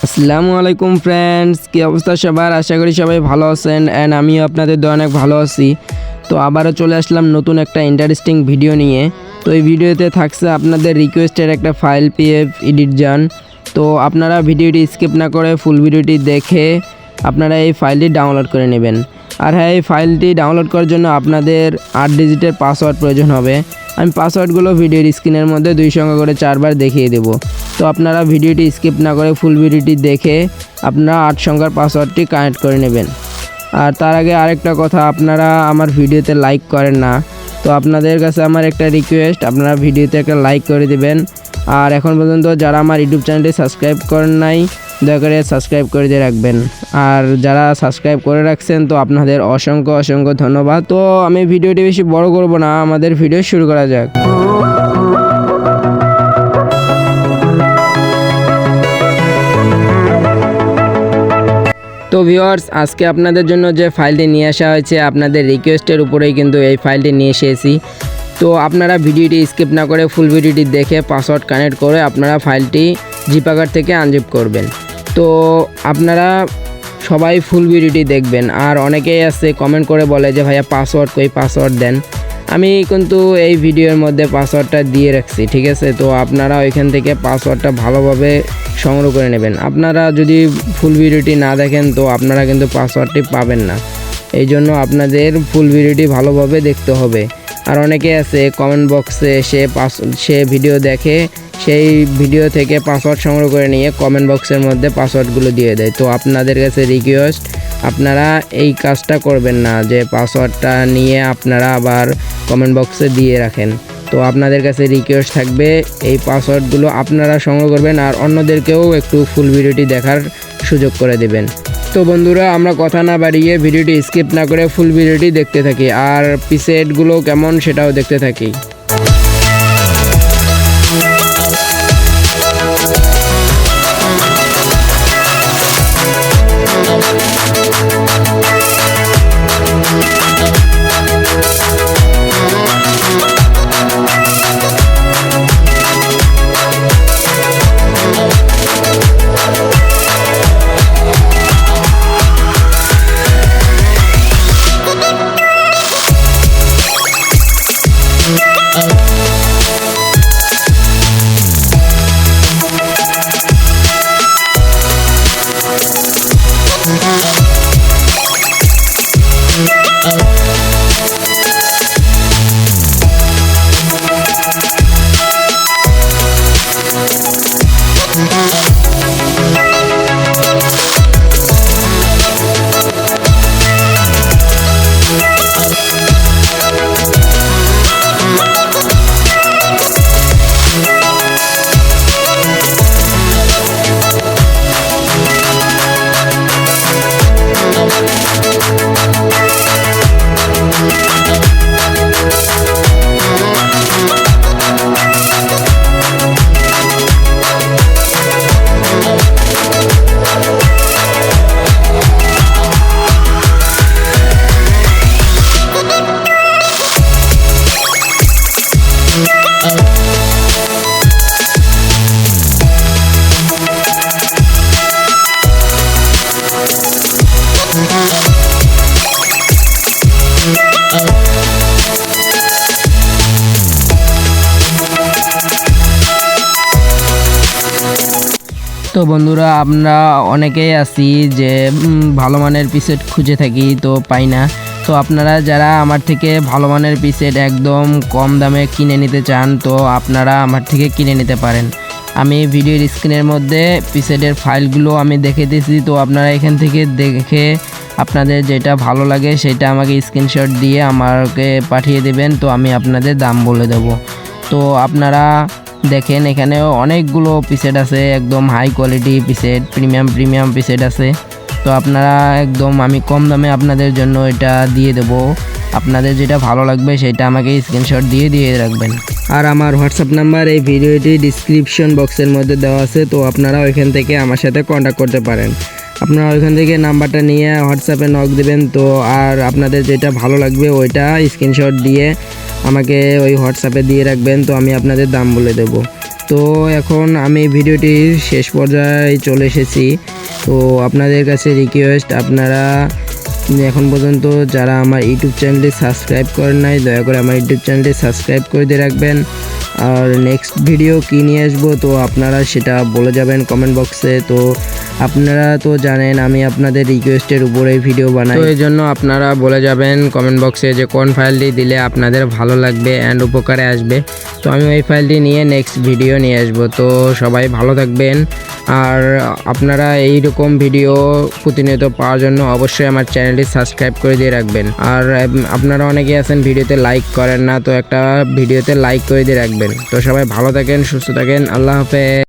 আসসালামু আলাইকুম ফ্রেন্ডস, কি অবস্থা সবার? আশা করি সবাই ভালো আছেন অ্যান্ড আমিও আপনাদের দোয়া অনেক ভালো আছি। তো আবারও চলে আসলাম নতুন একটা ইন্টারেস্টিং ভিডিও নিয়ে। তো এই ভিডিওতে থাকছে আপনাদের রিকোয়েস্টের একটা ফাইল পিএফ এডিট যান। তো আপনারা ভিডিওটি স্কিপ না করে ফুল ভিডিওটি দেখে আপনারা এই ফাইলটি ডাউনলোড করে নেবেন। আর হ্যাঁ, এই ফাইলটি ডাউনলোড করার জন্য আপনাদের 8 ডিজিটের পাসওয়ার্ড প্রয়োজন হবে। আমি পাসওয়ার্ডগুলো ভিডিওর স্ক্রিনের মধ্যে 2 সংখ্যা করে 4 বার দেখিয়ে দেব। তো আপনারা ভিডিওটি স্কিপ না করে ফুল ভিডিওটি দেখে আপনারা 8 সংখ্যার পাসওয়ার্ডটি কানেক্ট করে নেবেন। আর তার আগে আরেকটা কথা, আপনারা আমার ভিডিওতে লাইক করেন না, তো আপনাদের কাছে আমার একটা রিকোয়েস্ট, আপনারা ভিডিওতে একটা লাইক করে দিবেন। আর এখন পর্যন্ত যারা আমার ইউটিউব চ্যানেলটি সাবস্ক্রাইব করেন নাই, দয়া করে সাবস্ক্রাইব করে দিয়ে রাখবেন। আর যারা সাবস্ক্রাইব করে রাখছেন, তো আপনাদের অসংখ্য ধন্যবাদ। তো আমি ভিডিওটি বেশি বড় করব না, আমাদের ভিডিও শুরু করা যাক। তো ভিউয়ার্স, আজকে আপনাদের জন্য যে ফাইলটি নিয়ে আসা হয়েছে, আপনাদের রিকোয়েস্টের উপরেই কিন্তু এই ফাইলটি নিয়ে এসেছি। তো আপনারা ভিডিওটি স্কিপ না করে ফুল ভিডিওটি দেখে পাসওয়ার্ড কানেক্ট করে আপনারা ফাইলটি জিপাগার থেকে আনজিপ করবেন। তো আপনারা সবাই ফুল ভিডিওটি দেখবেন। আর অনেকেই আছে কমেন্ট করে বলে যে ভাইয়া পাসওয়ার্ড কই, পাসওয়ার্ড দেন। আমি কিন্তু এই ভিডিওর মধ্যে পাসওয়ার্ডটা দিয়ে রাখছি, ঠিক আছে? তো আপনারা ওইখান থেকে পাসওয়ার্ডটা ভালোভাবে সংগ্রহ করে নেবেন। আপনারা যদি ফুল ভিডিওটি না দেখেন, তো আপনারা কিন্তু পাসওয়ার্ডটি পাবেন না। এই জন্য আপনাদের ফুল ভিডিওটি ভালোভাবে দেখতে হবে। আর অনেকে আছে কমেন্ট বক্সে সে ভিডিও দেখে, সেই ভিডিও থেকে পাসওয়ার্ড সংগ্রহ করে নিয়ে কমেন্ট বক্সের মধ্যে পাসওয়ার্ডগুলো দিয়ে দেয়। তো আপনাদের কাছে রিকোয়েস্ট, আপনারা এই কাজটা করবেন না, যে পাসওয়ার্ডটা নিয়ে আপনারা আবার কমেন্ট বক্সে দিয়ে রাখেন। তো আপনাদের কাছে রিকোয়েস্ট থাকবে, এই পাসওয়ার্ডগুলো আপনারা সংগ্রহ করবেন আর অন্যদেরকেও একটু ফুল ভিডিওটি দেখার সুযোগ করে দেবেন। তো বন্ধুরা, আমরা কথা না বাড়িয়ে ভিডিওটি স্কিপ না করে ফুল ভিডিওটি দেখতে থাকি, আর প্রিসেটগুলো কেমন সেটাও দেখতে থাকি। তো বন্ধুরা, আমরা অনেকেই আছি যে ভালো মানের পিসেট খুঁজে থাকি, তো পাই না। তো আপনারা যারা আমার থেকে ভালো মানের পিসেট একদম কম দামে কিনে নিতে চান, তো আপনারা আমার থেকে কিনে নিতে পারেন। আমি ভিডিওর স্ক্রিনের মধ্যে পিসেটের ফাইলগুলো আমি দেখে দিয়েছি। তো আপনারা এখান থেকে দেখে আপনাদের যেটা ভালো লাগে সেটা আমাকে স্ক্রিনশট দিয়ে আমাকে পাঠিয়ে দেবেন। তো আমি আপনাদের দাম বলে দেব। তো আপনারা দেখেন, এখানেও অনেকগুলো পিসেট আছে, একদম হাই কোয়ালিটি পিসেট, প্রিমিয়াম পিসেট আছে। তো আপনারা একদম আমি কম দামে আপনাদের জন্য এটা দিয়ে দেব। আপনাদের যেটা ভালো লাগবে সেটা আমাকে স্ক্রিনশট দিয়ে রাখবেন। আর আমার হোয়াটসঅ্যাপ নাম্বার এই ভিডিওটি ডিসক্রিপশন বক্সের মধ্যে দেওয়া আছে। তো আপনারা ওইখান থেকে আমার সাথে কন্ট্যাক্ট করতে পারেন। আপনারা ওইখান থেকে নাম্বারটা নিয়ে হোয়াটসঅ্যাপে নক দেবেন। তো আর আপনাদের যেটা ভালো লাগবে ওইটা স্ক্রিনশট দিয়ে আমাকে ওই হোয়াটসঅ্যাপে দিয়ে রাখবেন। তো আমি আপনাদের দাম বলে দেব। তো এখন আমি ভিডিওটির শেষ পর্যায়ে চলে এসেছি। তো আপনাদের কাছে রিকোয়েস্ট, আপনারা এখন পর্যন্ত যারা আমার ইউটিউব চ্যানেলটি সাবস্ক্রাইব করেন নাই, দয়া করে আমার ইউটিউব চ্যানেলটি সাবস্ক্রাইব করে দিয়ে রাখবেন। আর নেক্সট ভিডিও কী নিয়ে আসবো তো আপনারা সেটা বলে যাবেন কমেন্ট বক্সে। তো আপনারা তো জানেন আমি আপনাদের রিকোয়েস্টের উপরেই ভিডিও বানাই, তো এই জন্য আপনারা বলে যাবেন কমেন্ট বক্সে যে কোন ফাইলটি দিলে আপনাদের ভালো লাগবে অ্যান্ড উপকারে আসবে। তো আমি ওই ফাইলটি নিয়ে নেক্সট ভিডিও নিয়ে আসবো। তো সবাই ভালো থাকবেন, আর আপনারা এই রকম ভিডিও প্রতিনিয়ত পাওয়ার জন্য অবশ্যই আমার চ্যানেলটি সাবস্ক্রাইব করে দিয়ে রাখবেন। আর আপনারা অনেকেই আছেন ভিডিওতে লাইক করেন না, তো একটা ভিডিওতে লাইক করে দিয়ে রাখবেন। তো সবাই ভালো থাকেন, সুস্থ থাকেন, আল্লাহ হাফেজ।